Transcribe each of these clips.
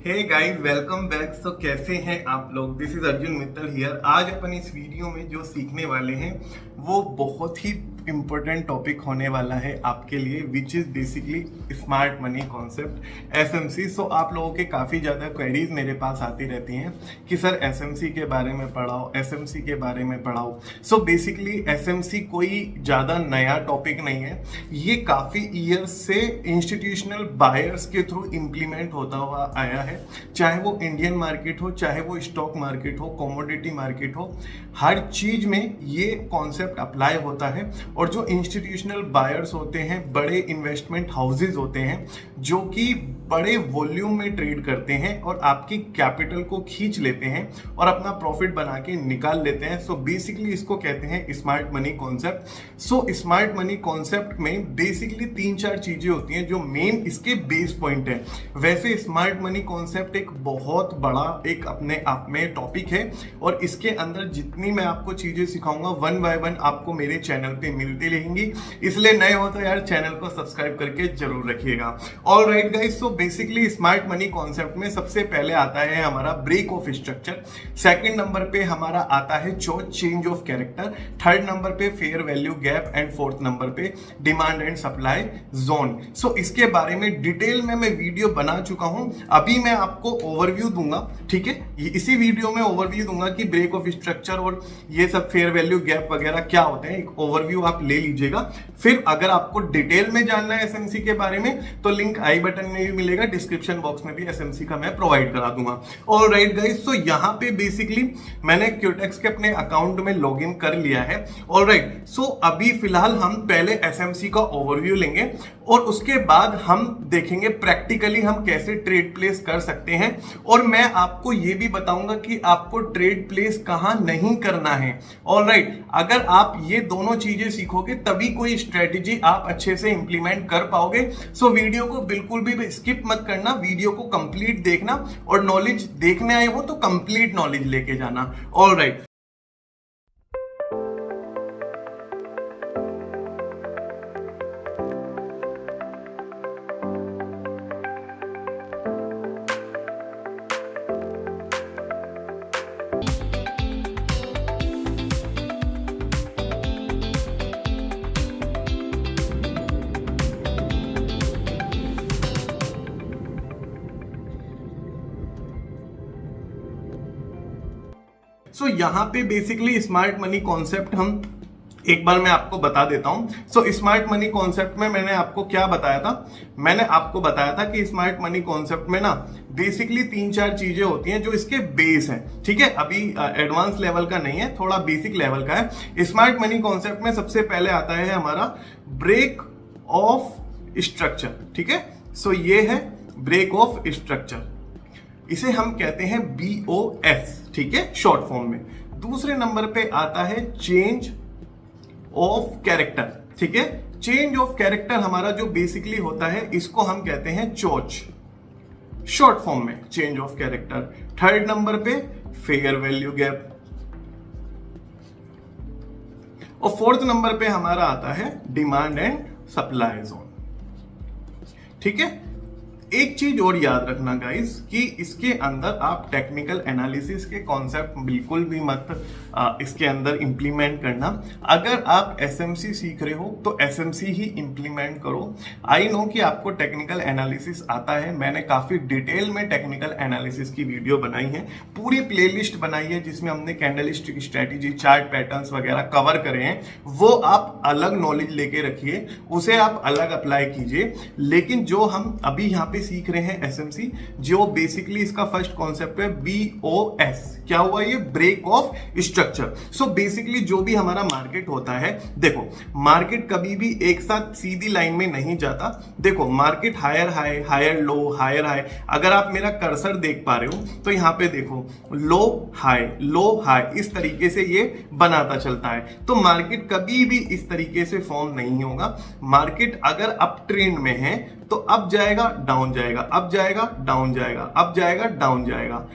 हे guys, welcome back. So कैसे हैं आप लोग? This is Arjun Mittal here. आज अपन इस वीडियो में जो सीखने वाले हैं वो बहुत ही इम्पोर्टेंट टॉपिक होने वाला है आपके लिए, which is basically smart money concept, SMC. So आप लोगों के काफ़ी ज़्यादा क्वेरीज मेरे पास आती रहती हैं कि सर एसएमसी के बारे में पढ़ाओ, एसएमसी के बारे में पढ़ाओ। सो बेसिकली एसएमसी कोई ज़्यादा नया टॉपिक नहीं है, ये काफ़ी ईयर्स से इंस्टीट्यूशनल बायर्स के थ्रू इम्प्लीमेंट होता हुआ आया है। चाहे वो इंडियन मार्केट हो, चाहे वो स्टॉक मार्केट हो, कमोडिटी मार्केट हो, हर चीज में ये कॉन्सेप्ट अप्लाई होता है। और जो इंस्टीट्यूशनल बायर्स होते हैं, बड़े इन्वेस्टमेंट हाउसेज होते हैं जो कि बड़े वॉल्यूम में ट्रेड करते हैं और आपकी कैपिटल को खींच लेते हैं और अपना प्रॉफिट बना के निकाल लेते हैं। सो बेसिकली इसको कहते हैं smart money concept. So smart money concept में बेसिकली 3-4 चीजें होती हैं जो मेन इसके बेस पॉइंट है। वैसे स्मार्ट मनी कॉन्सेप्ट एक बहुत बड़ा एक अपने आप में टॉपिक है और इसके अंदर जितनी मैं आपको चीजें सिखाऊंगा वन बाय वन आपको मेरे चैनल पे मिलती रहेंगी, इसलिए नए हो तो यार चैनल को सब्सक्राइब करके जरूर रखिएगा। Alright guys, so basically smart money concept में सबसे पहले आता है हमारा break of structure, second number पे हमारा आता है change of character, third number पे fair value gap and fourth number पे demand and supply zone. So इसके बारे में डिटेल में मैं वीडियो बना चुका हूं, अभी मैं आपको ओवरव्यू दूंगा, ठीक है। इसी वीडियो में ओवरव्यू दूंगा कि ब्रेक ऑफ स्ट्रक्चर और ये सब फेयर वैल्यू गैप वगैरह क्या होते हैं, एक ओवरव्यू आप ले लीजिएगा। फिर अगर आपको डिटेल में जानना है एसएमसी के बारे में तो लिंक आई बटन में भी मिलेगा, डिस्क्रिप्शन बॉक्स में भी एसएमसी का मैं प्रोवाइड करा दूंगा। ऑलराइट गाइस, तो यहाँ पे बेसिकली मैंने क्यूटेक्स के अपने अकाउंट में लॉगिन कर लिया है। ऑलराइट, सो अभी फिलहाल हम पहले एसएमसी का ओवरव्यू लेंगे और उसके बाद हम देखेंगे प्रैक्टिकली हम कैसे ट्रेड प्लेस कर सकते हैं और मैं आपको यह भी बताऊंगा कि आपको ट्रेड प्लेस कहां नहीं करना है। ऑलराइट, अगर आप ये दोनों चीजें सीखोगे तभी कोई स्ट्रेटेजी आप अच्छे से इंप्लीमेंट कर पाओगे। सो वीडियो को बिल्कुल भी स्किप मत करना, वीडियो को कंप्लीट देखना और नॉलेज देखने आए हो तो कंप्लीट नॉलेज लेके जाना। ऑलराइट, सो यहां पे बेसिकली स्मार्ट मनी कॉन्सेप्ट हम एक बार मैं आपको बता देता हूं। सो स्मार्ट मनी कॉन्सेप्ट में मैंने आपको क्या बताया था? मैंने आपको बताया था कि स्मार्ट मनी कॉन्सेप्ट में ना बेसिकली 3-4 चीजें होती हैं जो इसके बेस हैं, ठीक है। अभी एडवांस लेवल का नहीं है, थोड़ा बेसिक लेवल का है। स्मार्ट मनी कॉन्सेप्ट में सबसे पहले आता है हमारा ब्रेक ऑफ स्ट्रक्चर, ठीक है। सो ये है ब्रेक ऑफ स्ट्रक्चर, इसे हम कहते हैं BOS, ठीक है, शॉर्ट फॉर्म में। दूसरे नंबर पे आता है चेंज ऑफ कैरेक्टर, ठीक है। चेंज ऑफ कैरेक्टर हमारा जो बेसिकली होता है इसको हम कहते हैं चोच, शॉर्ट फॉर्म में change of character. Third number पे फेयर वैल्यू गैप और फोर्थ नंबर पे हमारा आता है डिमांड एंड सप्लाई जोन, ठीक है। एक चीज और याद रखना गाइस कि इसके अंदर आप टेक्निकल एनालिसिस के कॉन्सेप्ट बिल्कुल भी मत इसके अंदर इंप्लीमेंट करना। अगर आप एसएमसी सीख रहे हो तो एसएमसी ही इंप्लीमेंट करो। आई नो कि आपको टेक्निकल एनालिसिस आता है, मैंने काफी डिटेल में टेक्निकल एनालिसिस की वीडियो बनाई है, पूरी प्लेलिस्ट बनाई है जिसमें हमने कैंडलस्टिक स्ट्रेटेजी, चार्ट पैटर्न्स वगैरह कवर करे हैं। वो आप अलग नॉलेज लेके रखिए, उसे आप अलग अप्लाई कीजिए। लेकिन जो हम अभी यहाँ पे सीख रहे हैं एसएमसी, जो बेसिकली इसका फर्स्ट कॉन्सेप्ट है BOS, क्या हुआ ये? Break of structure. So basically जो भी हमारा मार्केट होता है, देखो मार्केट कभी भी एक साथ सीधी लाइन में नहीं जाता। देखो market higher high, higher low, higher high. अगर आप मेरा कर्सर देख पा रहे हो तो यहाँ पे देखो लो हाई, लो हाई, इस तरीके से ये बनाता चलता है। तो मार्केट कभी भी इस तरीके से फॉर्म नहीं होगा। मार्केट अगर अप ट्रेंड में है तो अप जाएगा, डाउन जाएगा, अप जाएगा, डाउन जाएगा, अप जाएगा, डाउन जाएगा।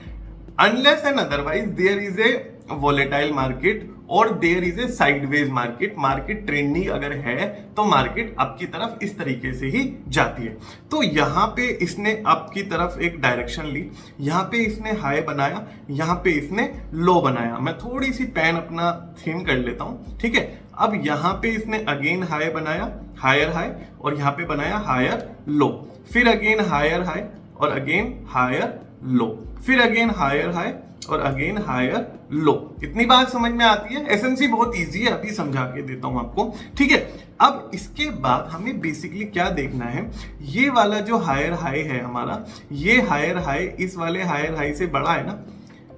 Unless and otherwise there is a volatile market और there is a sideways market, market trendy अगर है तो मार्केट आपकी तरफ इस तरीके से ही जाती है। तो यहाँ पे इसने आपकी तरफ एक डायरेक्शन ली, यहाँ पे इसने हाई बनाया, यहाँ पे इसने लो बनाया। मैं थोड़ी सी पेन अपना थीम कर लेता हूँ, ठीक है। अब यहाँ पे इसने अगेन हाई बनाया, हायर हाई, और यहाँ पे बनाया हायर लो, फिर अगेन हायर हाई और अगेन हायर लो, फिर अगेन हायर हाई और अगेन हायर लो। इतनी बात समझ में आती है? एसएमसी बहुत इजी है, अभी समझा के देता हूं आपको, ठीक है। अब इसके बाद हमें बेसिकली क्या देखना है, ये वाला जो हायर हाई है हमारा, ये हायर हाई इस वाले हायर हाई से बड़ा है ना,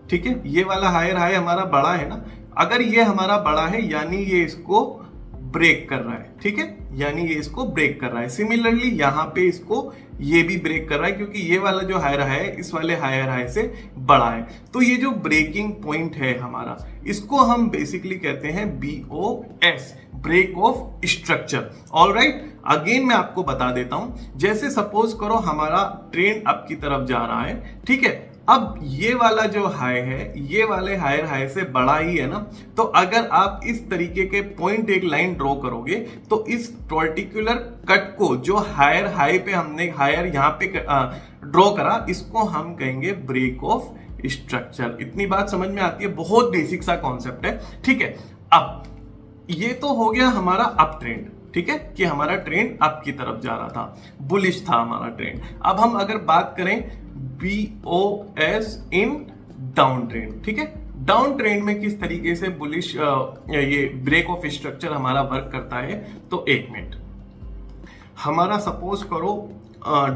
ठीक है। ये वाला हायर हाई हमारा बड़ा है ना, अगर ये हमारा बड़ा है यानी ये इसको ब्रेक कर रहा है, ठीक है, यानी ये इसको ब्रेक कर रहा है। सिमिलरली यहाँ पे इसको ये भी ब्रेक कर रहा है, क्योंकि ये वाला जो हायर हाई है इस वाले हायर हाई से बड़ा है। तो ये जो ब्रेकिंग पॉइंट है हमारा, इसको हम बेसिकली कहते हैं BOS, break of structure. Alright, again मैं आपको बता देता हूं, जैसे सपोज करो हमारा ट्रेंड अप की तरफ जा रहा है, ठीक है। अब ये वाला जो हाई है ये वाले हायर हाई से बड़ा ही है ना, तो अगर आप इस तरीके के पॉइंट एक लाइन ड्रॉ करोगे तो इस पर्टिकुलर कट को जो हायर हाई पे हमने हायर यहाँ पे ड्रॉ करा, इसको हम कहेंगे ब्रेक ऑफ स्ट्रक्चर। इतनी बात समझ में आती है? बहुत बेसिक सा कॉन्सेप्ट है, ठीक है। अब ये तो हो गया हमारा अप ट्रेंड, ठीक है, कि हमारा ट्रेंड अप की तरफ जा रहा था, बुलिश था हमारा ट्रेंड। अब हम अगर बात करें BOS इन डाउन ट्रेंड, ठीक है, डाउन ट्रेंड में किस तरीके से बुलिश ये ब्रेक ऑफ स्ट्रक्चर हमारा वर्क करता है, तो एक मिनट, हमारा सपोज करो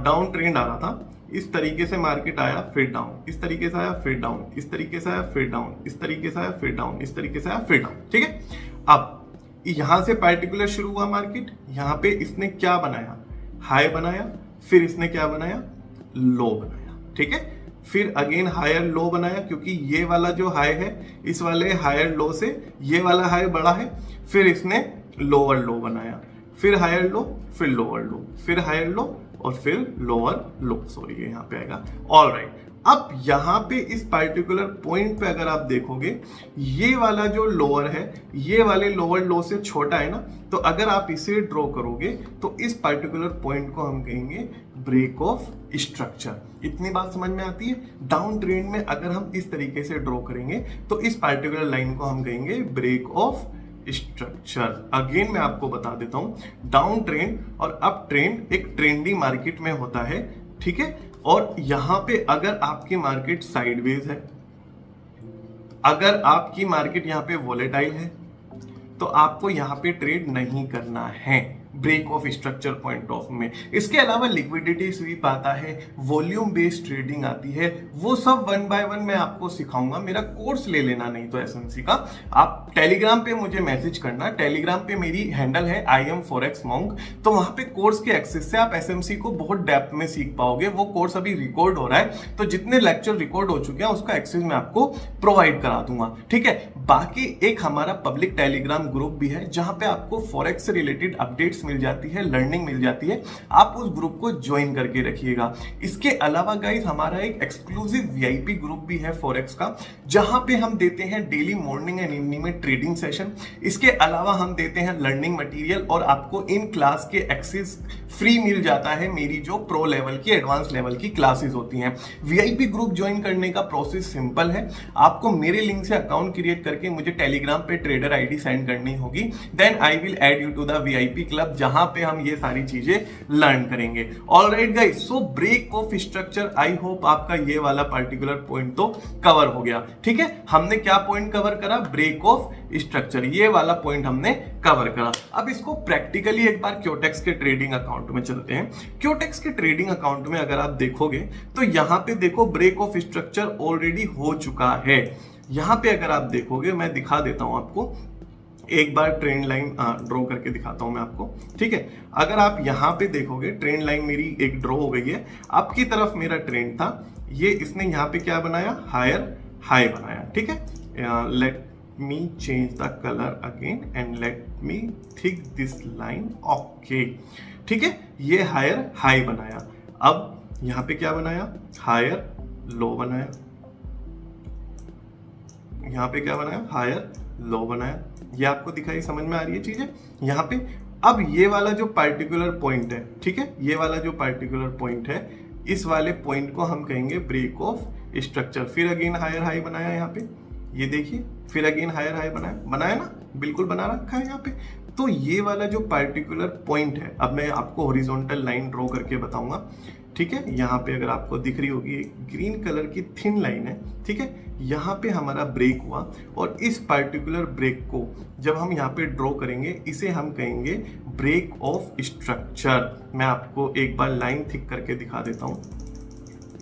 डाउन ट्रेंड आ रहा था, इस तरीके से मार्केट आया फिर डाउन, इस तरीके से आया फिर डाउन, इस तरीके से आया फिर डाउन, इस तरीके से आया फिर डाउन, इस तरीके से आया फिर डाउन, ठीक है। अब यहां से पार्टिकुलर शुरू हुआ मार्केट, यहां पे इसने क्या बनाया, हाई बनाया, फिर इसने क्या बनाया, लो बनाया, ठीक है, फिर अगेन हायर लो बनाया, क्योंकि ये वाला जो हाई है इस वाले हायर लो से ये वाला हाई बड़ा है, फिर इसने लोअर लो बनाया, फिर हायर लो, फिर लोअर लो, फिर हायर लो और फिर लोअर लो, सॉरी ये यहाँ पे आएगा। ऑलराइट, अब यहाँ पे इस पर्टिकुलर पॉइंट पे अगर आप देखोगे, ये वाला जो लोअर है ये वाले लोअर लो से छोटा है ना, तो अगर आप इसे ड्रॉ करोगे तो इस पर्टिकुलर पॉइंट को हम कहेंगे ब्रेक ऑफ स्ट्रक्चर। इतनी बात समझ में आती है? डाउन ट्रेंड में अगर हम इस तरीके से ड्रॉ करेंगे तो इस पर्टिकुलर लाइन को हम कहेंगे ब्रेक ऑफ स्ट्रक्चर। अगेन मैं आपको बता देता हूं, डाउन ट्रेंड और अप ट्रेंड एक ट्रेंडी मार्केट में होता है, ठीक है। और यहां पे अगर आपकी मार्केट साइडवेज है, अगर आपकी मार्केट यहां पे वोलेटाइल है, तो आपको यहां पे ट्रेड नहीं करना है break of structure point of में। इसके अलावा लिक्विडिटी स्वीप आता है, वॉल्यूम बेस्ड ट्रेडिंग आती है, वो सब 1 बाय 1 मैं आपको सिखाऊंगा। मेरा कोर्स ले लेना नहीं तो एसएमसी का, आप टेलीग्राम पे मुझे मैसेज करना, टेलीग्राम पे मेरी हैंडल है IAM4X तो वहां पे कोर्स के एक्सेस से आप एसएमसी को बहुत डेप्थ में सीख पाओगे। वो कोर्स अभी रिकॉर्ड हो रहा है, तो जितने लेक्चर रिकॉर्ड हो चुके हैं उसका एक्सेस मैं आपको प्रोवाइड करा दूंगा, ठीक है। बाकी एक हमारा पब्लिक टेलीग्राम ग्रुप भी है जहां पे आपको फॉरेक्स से रिलेटेड अपडेट्स मिल जाती है, लर्निंग मिल जाती है, आप उस ग्रुप को ज्वाइन करके रखिएगा। इसके अलावा गाइस हमारा एक एक्सक्लूसिव VIP ग्रुप भी है फॉरेक्स का, जहां पे हम देते हैं डेली मॉर्निंग एंड इवनिंग में ट्रेडिंग सेशन। इसके अलावा हम देते हैं लर्निंग मटेरियल और आपको इन क्लास के एक्सेस फ्री मिल जाता है। मेरी जो प्रो लेवल की, एडवांस लेवल की क्लासेस होती हैं। VIP ग्रुप ज्वाइन करने का प्रोसेस सिंपल है, आपको मेरे लिंक से अकाउंट क्रिएट करके मुझे टेलीग्राम पे ट्रेडर ID सेंड करनी होगी, then I will add you to the VIP club, जहां पे हम ये सारी चीजें लर्न करेंगे। Alright guys, so break of structure, I hope आपका ये वाला पर्टिकुलर पॉइंट तो कवर हो गया, ठीक है। हमने क्या पॉइंट कवर करा? ब्रेक ऑफ स्ट्रक्चर, ये वाला पॉइंट हमने कवर करा। अब इसको प्रैक्टिकली एक बार क्योटेक्स के ट्रेडिंग अकाउंट में चलते हैं। क्योटेक्स के ट्रेडिंग अकाउंट में अगर आप देखोगे तो यहां पे देखो ब्रेक ऑफ स्ट्रक्चर ऑलरेडी हो चुका है। यहां पे अगर आप देखोगे, मैं दिखा देता हूं आपको, एक बार ट्रेंड लाइन ड्रॉ करके दिखाता हूं मैं आपको, ठीक है। अगर आप यहां पे देखोगे ट्रेंड लाइन मेरी एक ड्रॉ हो गई है, आपकी तरफ मेरा ट्रेंड था, ये इसने यहां पे क्या बनाया? हायर हाई बनाया, ठीक है। Let me change the colour again and let me thick this line, okay, ठीक है। ये हायर हाई बनाया, अब यहां पे क्या बनाया? हायर लो बनाया, यहाँ पे क्या बनाया, हायर लो बनाया। ये आपको दिखाई, समझ में आ रही है चीजें यहाँ पे। अब ये वाला जो पार्टिकुलर पॉइंट है, ठीक है, ये वाला जो पार्टिकुलर पॉइंट है, इस वाले पॉइंट को हम कहेंगे ब्रेक ऑफ स्ट्रक्चर। फिर अगेन हायर हाई बनाया यहाँ पे, ये देखिए, फिर अगेन हायर हाई बनाया, बनाया ना, बिल्कुल बना रखा है यहाँ पे। तो ये वाला जो पार्टिकुलर पॉइंट है, अब मैं आपको हॉरिजॉन्टल लाइन ड्रॉ करके बताऊंगा, ठीक है। यहाँ पे अगर आपको दिख रही होगी ग्रीन कलर की थिन लाइन है, ठीक है, यहाँ पे हमारा ब्रेक हुआ और इस पार्टिकुलर ब्रेक को जब हम यहाँ पे ड्रॉ करेंगे, इसे हम कहेंगे ब्रेक ऑफ स्ट्रक्चर। मैं आपको एक बार लाइन थिक करके दिखा देता हूँ।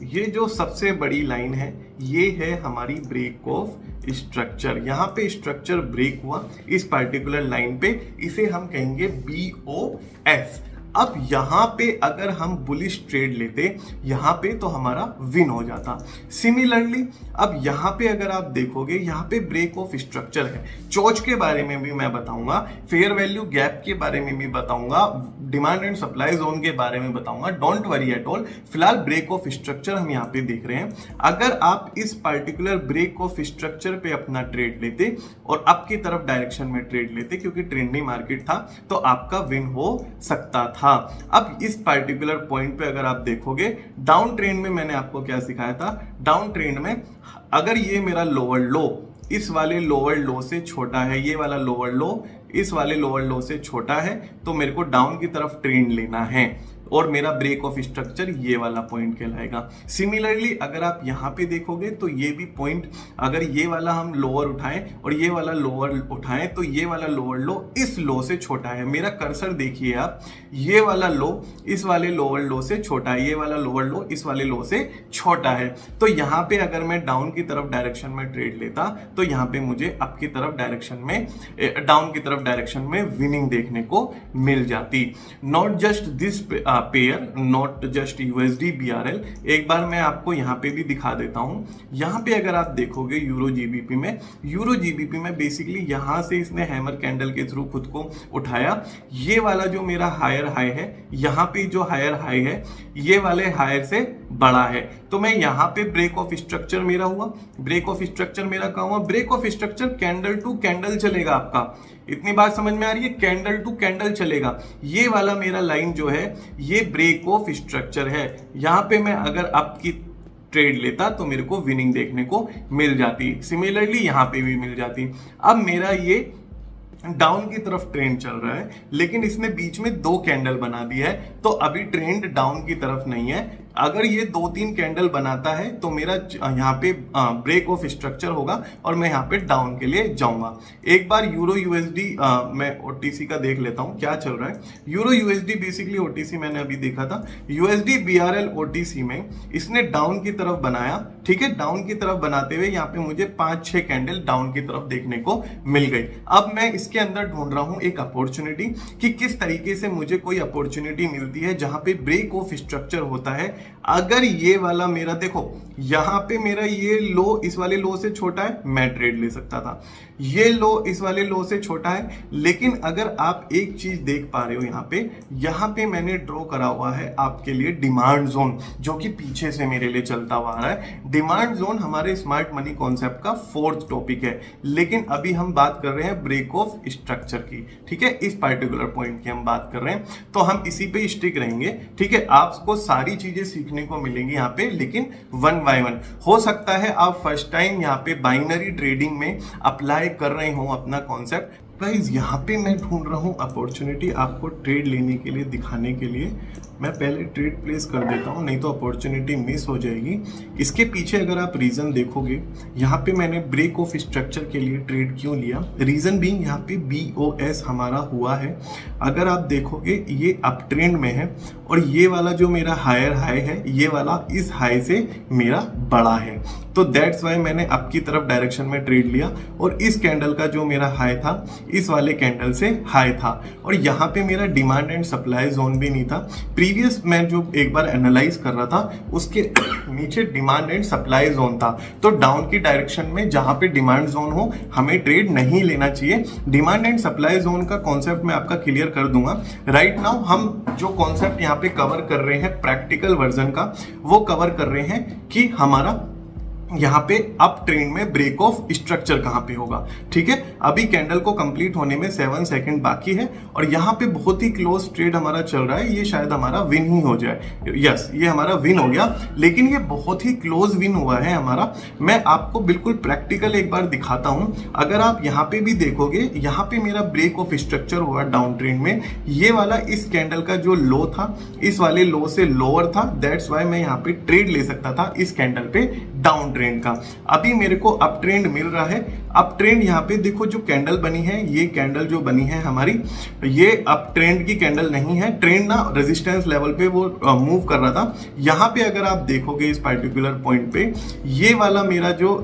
ये जो सबसे बड़ी लाइन है, ये है हमारी ब्रेक ऑफ स्ट्रक्चर। यहाँ पे स्ट्रक्चर ब्रेक हुआ इस पार्टिकुलर लाइन पे, इसे हम कहेंगे BOS। अब यहाँ पे अगर हम बुलिश ट्रेड लेते यहाँ पे तो हमारा विन हो जाता। सिमिलरली अब यहाँ पे अगर आप देखोगे, यहाँ पे ब्रेक ऑफ स्ट्रक्चर है। चोच के बारे में भी मैं बताऊंगा, फेयर वैल्यू गैप के बारे में भी बताऊंगा, डिमांड एंड सप्लाई जोन के बारे में बताऊंगा। डोंट वरी एट ऑल, फिलहाल ब्रेक ऑफ स्ट्रक्चर हम यहाँ पे देख रहे हैं। अगर आप इस पार्टिकुलर ब्रेक ऑफ स्ट्रक्चर पे अपना ट्रेड लेते और अप की तरफ डायरेक्शन में ट्रेड लेते, क्योंकि ट्रेंडिंग मार्केट था, तो आपका विन हो सकता था। अब इस पार्टिकुलर पॉइंट पे अगर आप देखोगे, डाउन ट्रेंड में मैंने आपको क्या सिखाया था, डाउन ट्रेंड में अगर ये मेरा लोअर लो इस वाले लोअर लो से छोटा है, ये वाला लोअर लो इस वाले लोअर लो से छोटा है, तो मेरे को डाउन की तरफ ट्रेंड लेना है और मेरा ब्रेक ऑफ स्ट्रक्चर ये वाला पॉइंट कहलाएगा। सिमिलरली अगर आप यहाँ पे देखोगे तो ये भी पॉइंट, अगर ये वाला हम लोअर उठाएं और ये वाला लोअर उठाएं, तो ये वाला लोअर लो इस लो से छोटा है। मेरा कर्सर देखिए आप, ये वाला लो इस वाले लोअर लो से छोटा है, ये वाला लोअर लो इस वाले लो से छोटा है। तो यहाँ पे अगर मैं डाउन की तरफ डायरेक्शन में ट्रेड लेता, तो यहाँ पे मुझे अप की तरफ डायरेक्शन में, डाउन की तरफ डायरेक्शन में विनिंग देखने को मिल जाती। Not just this pair, not just USD BRL। एक बार मैं आपको यहाँ पे भी दिखा देता हूँ। यहाँ पे अगर आप देखोगे यूरो जीबीपी में बेसिकली यहाँ से इसने हैमर कैंडल के थ्रू खुद को उठाया। ये वाला जो मेरा हायर हाई है, यहाँ पे जो हायर हाई है ये वाले हायर से बड़ा है, तो मैं यहाँ पे ब्रेक ऑफ स्ट्रक्चर मेरा हुआ। ब्रेक ऑफ स्ट्रक्चर मेरा कहाँ हुआ, break of structure candle to candle चलेगा आपका। इतनी बात समझ में आ रही है, कैंडल टू कैंडल चलेगा। ये वाला मेरा लाइन जो है ये ब्रेक ऑफ स्ट्रक्चर है। यहाँ पे मैं अगर आपकी ट्रेड लेता तो मेरे को विनिंग देखने को मिल जाती, सिमिलरली यहाँ पे भी मिल जाती। अब मेरा ये डाउन की तरफ ट्रेंड चल रहा है, लेकिन इसने बीच में 2 कैंडल बना दिया है, तो अभी ट्रेंड डाउन की तरफ नहीं है। अगर ये 2-3 कैंडल बनाता है तो मेरा यहाँ पे ब्रेक ऑफ स्ट्रक्चर होगा और मैं यहाँ पे डाउन के लिए जाऊंगा। एक बार यूरो USD मैं OTC का देख लेता हूँ क्या चल रहा है। यूरो USD बेसिकली OTC मैंने अभी देखा था। USD BRL OTC में इसने डाउन की तरफ बनाया, ठीक है, डाउन की तरफ बनाते हुए यहाँ पे मुझे 5-6 कैंडल डाउन की तरफ देखने को मिल गई। अब मैं इसके अंदर ढूंढ रहा हूँ एक अपॉर्चुनिटी कि किस तरीके से मुझे कोई अपॉर्चुनिटी मिलती है जहां पे ब्रेक ऑफ स्ट्रक्चर होता है। अगर ये वाला मेरा देखो, यहां पे मेरा ये लो इस वाले लो से छोटा है, मैं ट्रेड ले सकता था। ये लो इस वाले लो से छोटा है, लेकिन अगर आप एक चीज देख पा रहे हो यहाँ पे मैंने ड्रॉ करा हुआ है आपके लिए डिमांड जोन, जो कि पीछे से मेरे लिए चलता हुआ आ रहा है। डिमांड जोन हमारे स्मार्ट मनी कॉन्सेप्ट का 4th टॉपिक है, लेकिन अभी हम बात कर रहे हैं ब्रेक ऑफ स्ट्रक्चर की, ठीक है, इस पार्टिकुलर पॉइंट की हम बात कर रहे हैं, तो हम इसी पे स्टिक रहेंगे, ठीक है। आपको सारी चीजें सीखने को मिलेंगी यहाँ पे, लेकिन 1 by 1। हो सकता है आप फर्स्ट टाइम यहाँ पे बाइनरी ट्रेडिंग में अप्लाई कर रहे हो अपना कॉन्सेप्ट। गाइस यहाँ पे मैं ढूंढ रहा हूँ अपॉर्चुनिटी आपको ट्रेड लेने के लिए, दिखाने के लिए। मैं पहले ट्रेड प्लेस कर देता हूँ, नहीं तो अपॉर्चुनिटी मिस हो जाएगी। इसके पीछे अगर आप रीजन देखोगे, यहाँ पे मैंने ब्रेक ऑफ स्ट्रक्चर के लिए ट्रेड क्यों लिया, रीजन बीइंग यहाँ पे BOS हमारा हुआ है। अगर आप देखोगे ये अप ट्रेंड में है और ये वाला जो मेरा हायर हाई है, ये वाला इस हाई से मेरा बड़ा है, तो दैट्स वाई मैंने अप की तरफ डायरेक्शन में ट्रेड लिया। और इस कैंडल का जो मेरा हाई था इस वाले कैंडल से हाई था, और यहाँ पे मेरा डिमांड एंड सप्लाई जोन भी नहीं था। प्रीवियस मैं जो एक बार एनालाइज कर रहा था उसके नीचे डिमांड एंड सप्लाई जोन था, तो डाउन की डायरेक्शन में जहां पे डिमांड जोन हो हमें ट्रेड नहीं लेना चाहिए। डिमांड एंड सप्लाई जोन का कॉन्सेप्ट मैं आपका क्लियर कर दूंगा। राइट नाउ हम जो कॉन्सेप्ट यहाँ पे कवर कर रहे हैं प्रैक्टिकल वर्जन का, वो कवर कर रहे हैं कि हमारा यहाँ पे अप ट्रेंड में ब्रेक ऑफ स्ट्रक्चर कहाँ पे होगा। ठीक है, अभी कैंडल को कंप्लीट होने में 7 सेकंड बाकी है और यहाँ पे बहुत ही क्लोज ट्रेड हमारा चल रहा है। ये शायद हमारा विन ही हो जाए। यस, ये हमारा विन हो गया, लेकिन ये बहुत ही क्लोज विन हुआ है हमारा। मैं आपको बिल्कुल प्रैक्टिकल एक बार दिखाता हूँ। अगर आप यहाँ पे भी देखोगे, यहाँ पे मेरा ब्रेक ऑफ स्ट्रक्चर हुआ डाउन ट्रेंड में। ये वाला इस कैंडल का जो लो था, इस वाले लो से लोअर था, दैट्स वाई मैं यहाँ पे ट्रेड ले सकता था इस कैंडल पे डाउन ट्रेंड का। अभी मेरे को अप ट्रेंड मिल रहा है। अप ट्रेंड यहाँ पे देखो जो कैंडल बनी है, ये कैंडल जो बनी है हमारी, ये अप ट्रेंड की कैंडल नहीं है। ट्रेंड ना रेजिस्टेंस लेवल पे वो मूव कर रहा था। यहाँ पे अगर आप देखोगे इस पर्टिकुलर पॉइंट पे, ये वाला मेरा जो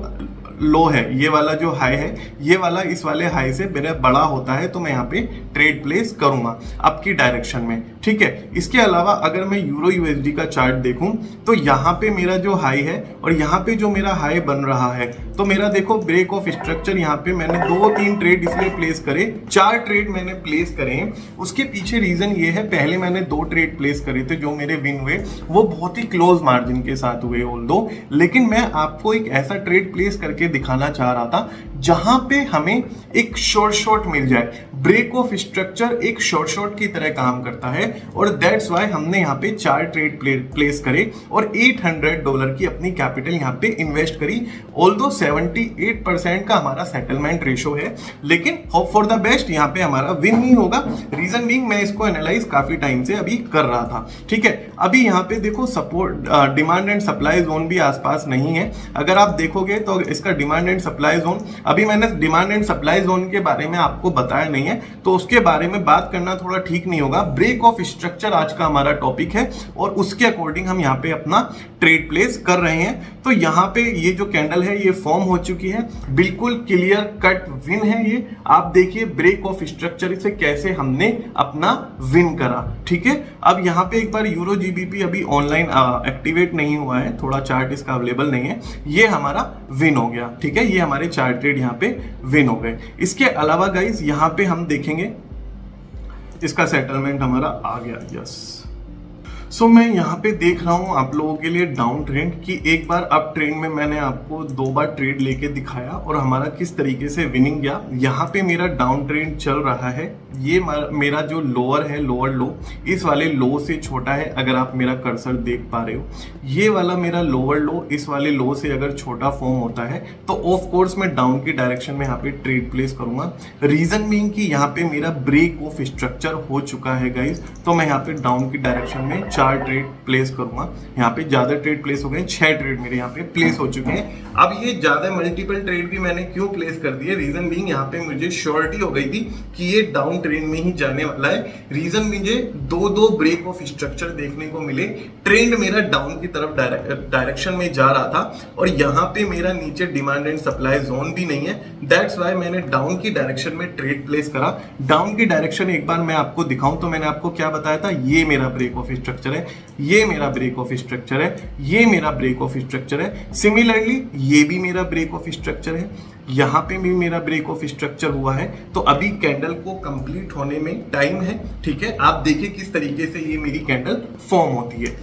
लो है, ये वाला जो हाई है, ये वाला इस वाले हाई से मेरा बड़ा होता है, तो मैं यहाँ पे ट्रेड प्लेस करूंगा अप की डायरेक्शन में। ठीक है, इसके अलावा अगर मैं यूरो यूएसडी का चार्ट देखूं तो यहाँ पे मेरा जो हाई है और यहाँ पे जो मेरा हाई बन रहा है, तो मेरा देखो ब्रेक ऑफ स्ट्रक्चर यहाँ पे मैंने 2-3 ट्रेड इसलिए प्लेस करे, 4 ट्रेड मैंने प्लेस करे हैं। उसके पीछे रीजन ये है, पहले मैंने 2 ट्रेड प्लेस करे थे जो मेरे विन हुए, वो बहुत ही क्लोज मार्जिन के साथ हुए ऑल्दो, लेकिन मैं आपको एक ऐसा ट्रेड प्लेस करके दिखाना चाह रहा था जहां पे हमें एक शॉर्ट मिल जाए। ब्रेक ऑफ स्ट्रक्चर एक शॉर्ट की तरह काम करता है और दैट्स वाई हमने यहाँ पे 4 ट्रेड प्लेस करे और $800 की अपनी कैपिटल यहाँ पे इन्वेस्ट करी। ऑल्दो 78% का हमारा सेटलमेंट रेशो है, लेकिन होप फॉर द बेस्ट, यहाँ पे हमारा विन नहीं होगा। रीजन बीइंग मैं इसको एनालाइज काफी टाइम से अभी कर रहा था। ठीक है, अभी यहाँ पे देखो support demand and supply zone भी आसपास नहीं है। अगर आप देखोगे तो इसका डिमांड एंड सप्लाई जोन, अभी मैंने डिमांड एंड सप्लाई जोन के बारे में आपको बताया नहीं है, तो उसके बारे में बात करना थोड़ा ठीक नहीं होगा। ब्रेक ऑफ स्ट्रक्चर आज का हमारा टॉपिक है और उसके अकॉर्डिंग हम यहाँ पे अपना ट्रेड प्लेस कर रहे हैं। तो यहाँ पे ये जो कैंडल है ये फॉर्म हो चुकी है, बिल्कुल क्लियर कट विन है ये। आप देखिए ब्रेक ऑफ स्ट्रक्चर से कैसे हमने अपना विन करा। ठीक है, अब यहाँ पे एक बार यूरो जीबीपी अभी ऑनलाइन एक्टिवेट नहीं हुआ है, थोड़ा चार्ट इसका अवेलेबल नहीं है, ये हमारा विन हो गया। ठीक है, ये हमारे 4 ट्रेड यहाँ पे विन हो गए। इसके अलावा गाइज यहाँ पे हम देखेंगे इसका सेटलमेंट हमारा आ गया। यस, सो मैं यहाँ पे देख रहा हूँ आप लोगों के लिए डाउन ट्रेंड की। एक बार अप ट्रेंड में मैंने आपको 2 बार ट्रेड लेके दिखाया और हमारा किस तरीके से विनिंग गया। यहाँ पे मेरा डाउन ट्रेंड चल रहा है। ये मेरा जो लोअर है, लोअर लो इस वाले लो से छोटा है। अगर आप मेरा कर्सर देख पा रहे हो, ये वाला मेरा लोअर लो इस वाले लो से अगर छोटा फॉर्म होता है तो ऑफ कोर्स मैं डाउन की डायरेक्शन में यहाँ पे ट्रेड प्लेस करूंगा। रीजन बीइंग कि यहाँ पे मेरा ब्रेक ऑफ स्ट्रक्चर हो चुका है गाइज, तो मैं यहाँ पे डाउन की डायरेक्शन में 4 ट्रेड प्लेस करूंगा। यहाँ पे ज्यादा ट्रेड प्लेस हो गए, 6 ट्रेड मेरे यहाँ पे प्लेस हो चुके हैं। अब ये ज्यादा मल्टीपल ट्रेड भी मैंने क्यों प्लेस कर दिए, रीजन बीइंग यहाँ पे मुझे श्योरिटी हो गई थी कि ये डाउन ट्रेंड में ही जाने वाला है। रीजन मुझे 2 ब्रेक ऑफ स्ट्रक्चर देखने को मिले, ट्रेंड मेरा डाउन की तरफ डायरेक्शन में जा रहा था और यहाँ पे मेरा नीचे डिमांड एंड सप्लाई जोन भी नहीं है। दैट्स वाई मैंने डाउन की डायरेक्शन में ट्रेड प्लेस करा। डाउन की डायरेक्शन एक बार मैं आपको दिखाऊं तो मैंने आपको क्या बताया था, ये मेरा ब्रेक ऑफ स्ट्रक्चर है, ये मेरा ब्रेक ऑफ स्ट्रक्चर है, ये मेरा ब्रेक ऑफ स्ट्रक्चर है। सिमिलरली ये भी मेरा ब्रेक ऑफ स्ट्रक्चर है, यहाँ पे भी मेरा ब्रेक ऑफ स्ट्रक्चर हुआ है। तो अभी कैंडल को कंप्लीट होने में टाइम है। ठीक है, आप देखिए किस तरीके से ये मेरी कैंडल फॉर्म होती है।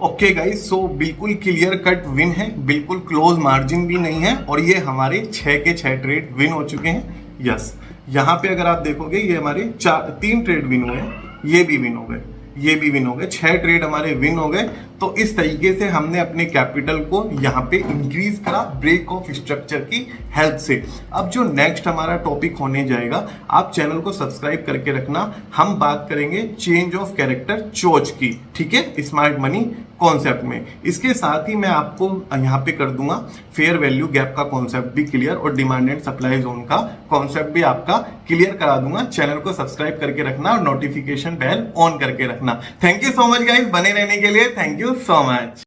ओके गाइस, सो बिल्कुल क्लियर कट विन है, बिल्कुल क्लोज मार्जिन भी नहीं है और ये हमारे 6 के 6 ट्रेड विन हो चुके हैं। यस, यहाँ पे अगर आप देखोगे ये हमारे 3 ट्रेड विन हुए हैं, ये भी विन हो गए, ये भी विन हो गए, 6 ट्रेड हमारे विन हो गए। तो इस तरीके से हमने अपने कैपिटल को यहाँ पे इंक्रीज करा ब्रेक ऑफ स्ट्रक्चर की हेल्प से। अब जो नेक्स्ट हमारा टॉपिक होने जाएगा, आप चैनल को सब्सक्राइब करके रखना, हम बात करेंगे चेंज ऑफ कैरेक्टर चोच की। ठीक है, स्मार्ट मनी कॉन्सेप्ट में। इसके साथ ही मैं आपको यहाँ पे कर दूंगा फेयर वैल्यू गैप का कॉन्सेप्ट भी क्लियर और डिमांड एंड सप्लाई जोन का कॉन्सेप्ट भी आपका क्लियर करा दूंगा। चैनल को सब्सक्राइब करके रखना और नोटिफिकेशन बेल ऑन करके रखना। Thank you so much guys, बने रहने के लिए थैंक यू so much.